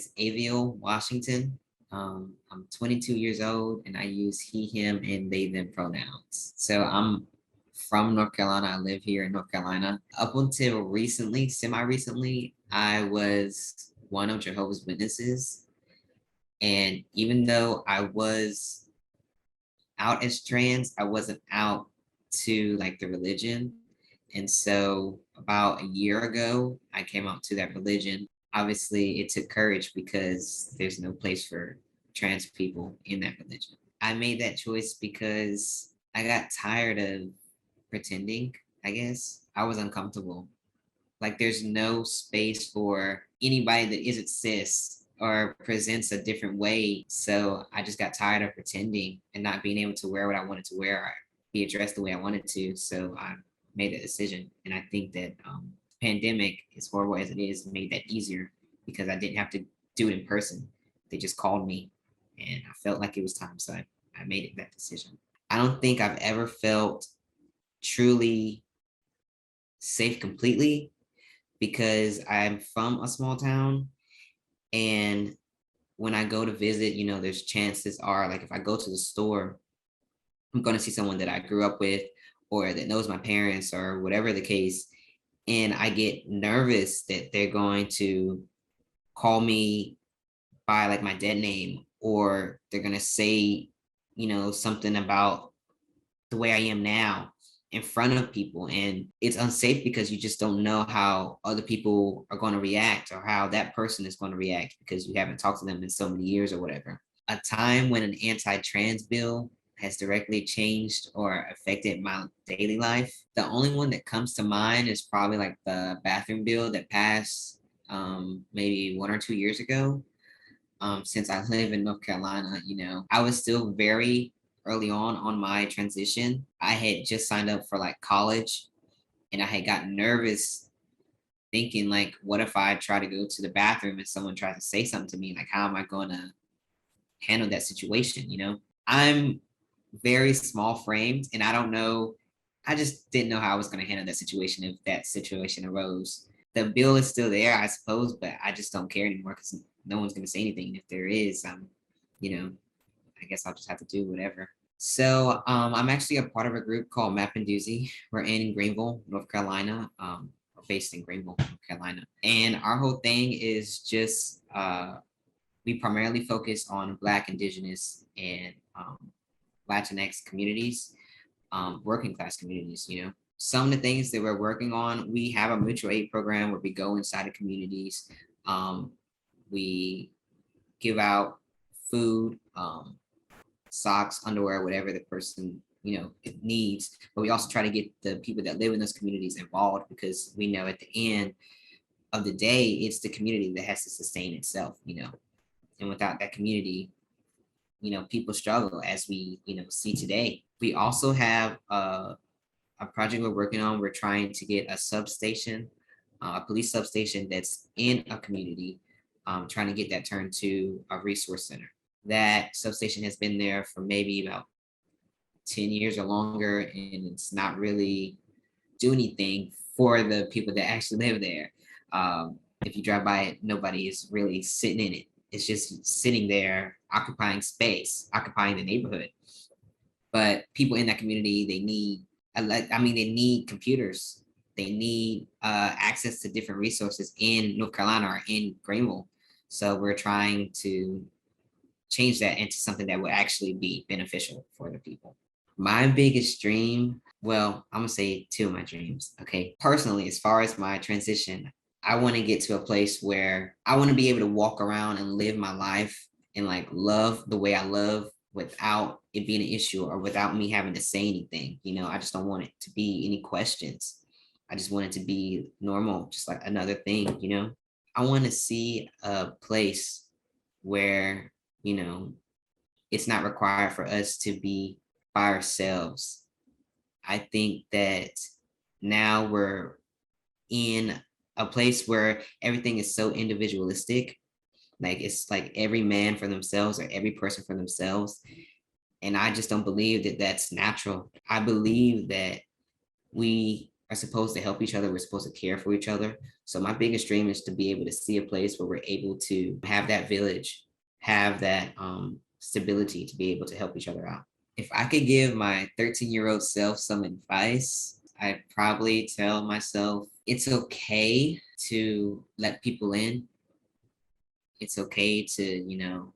is Aviel Washington. I'm 22 years old and I use he, him, and they, them pronouns. So I'm from North Carolina. I live here in North Carolina. Up until recently, semi-recently, I was one of Jehovah's Witnesses. And even though I was out as trans, I wasn't out to like the religion. And so about a year ago, I came out to that religion. Obviously, it took courage because there's no place for trans people in that religion. I made that choice because I got tired of pretending, I guess. I was uncomfortable. Like there's no space for anybody that isn't cis or presents a different way. So I just got tired of pretending and not being able to wear what I wanted to wear or be addressed the way I wanted to. So I made a decision. And I think that pandemic, as horrible as it is, made that easier because I didn't have to do it in person. They just called me and I felt like it was time. So I made it that decision. I don't think I've ever felt truly safe completely because I'm from a small town. And when I go to visit, you know, there's chances are like if I go to the store, I'm going to see someone that I grew up with or that knows my parents or whatever the case. And I get nervous that they're going to call me by like my dead name or they're going to say, you know, something about the way I am now in front of people. And it's unsafe because you just don't know how other people are going to react or how that person is going to react because you haven't talked to them in so many years or whatever. A time when an anti-trans bill has directly changed or affected my daily life. The only one that comes to mind is probably like the bathroom bill that passed maybe 1 or 2 years ago. Since I live in North Carolina, you know, I was still very early on my transition. I had just signed up for like college and I had gotten nervous thinking like, what if I try to go to the bathroom and someone tries to say something to me? Like, how am I going to handle that situation? You know, I'm very small framed and I don't know, I just didn't know how I was going to handle that situation if that situation arose. The bill is still there, I suppose, but I just don't care anymore because no one's going to say anything. And if there is, you know, I guess I'll just have to do whatever. So I'm actually a part of a group called Map and Doozy. We're in Greenville, North Carolina. We're based in Greenville, North Carolina. And our whole thing is just, we primarily focus on Black, Indigenous, and Latinx communities, working class communities, you know. Some of the things that we're working on, we have a mutual aid program where we go inside of communities. We give out food, socks, underwear, whatever the person, you know, it needs. But we also try to get the people that live in those communities involved because we know at the end of the day, it's the community that has to sustain itself, you know. And without that community, you know, people struggle as we, you know, see today. We also have a project we're working on. We're trying to get a substation, a police substation that's in a community, trying to get that turned to a resource center. That substation has been there for maybe about 10 years or longer, and it's not really do anything for the people that actually live there. If you drive by it, nobody is really sitting in it. It's just sitting there, occupying space, occupying the neighborhood. But people in that community, they need, I mean, they need computers. They need access to different resources in North Carolina or in Greenville. So we're trying to change that into something that would actually be beneficial for the people. My biggest dream, well, I'm gonna say two of my dreams, okay? Personally, as far as my transition, I wanna get to a place where I wanna be able to walk around and live my life and like love the way I love without it being an issue or without me having to say anything. You know, I just don't want it to be any questions. I just want it to be normal, just like another thing, you know? I wanna see a place where, you know, it's not required for us to be by ourselves. I think that now we're in a place where everything is so individualistic. Like it's like every man for themselves or every person for themselves. And I just don't believe that that's natural. I believe that we are supposed to help each other. We're supposed to care for each other. So my biggest dream is to be able to see a place where we're able to have that village, have that stability to be able to help each other out. If I could give my 13-year-old self some advice, I'd probably tell myself it's okay to let people in. It's okay to,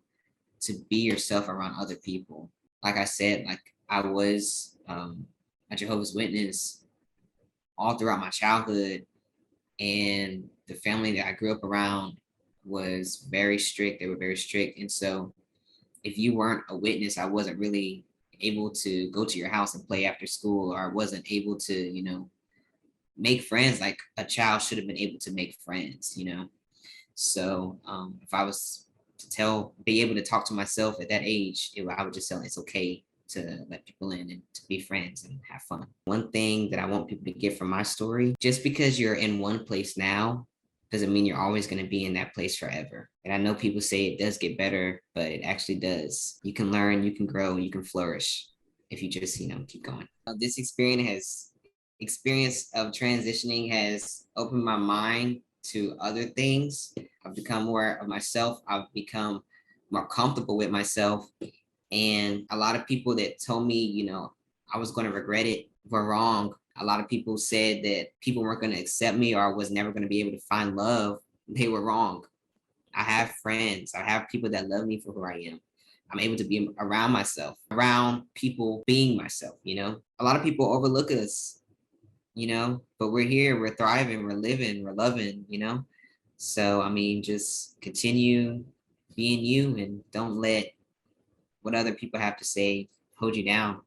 to be yourself around other people. Like I said, like I was a Jehovah's Witness all throughout my childhood, and the family that I grew up around was very strict. They were very strict. And so if you weren't a witness, I wasn't really able to go to your house and play after school, or I wasn't able to, make friends like a child should have been able to make friends. So if I was to be able to talk to myself at that age, I would just tell it's okay to let people in and to be friends and have fun. One thing that I want people to get from my story, just because you're in one place now doesn't mean you're always going to be in that place forever. And I know people say it does get better, but it actually does. You can learn, you can grow, you can flourish if you just, keep going. This experience of transitioning has opened my mind to other things. I've become more of myself. I've become more comfortable with myself. And a lot of people that told me, I was going to regret it were wrong. A lot of people said that people weren't going to accept me or I was never going to be able to find love. They were wrong. I have friends. I have people that love me for who I am. I'm able to be around myself, around people being myself. A lot of people overlook us, but we're here, we're thriving, we're living, we're loving. So, I mean, just continue being you and don't let what other people have to say hold you down.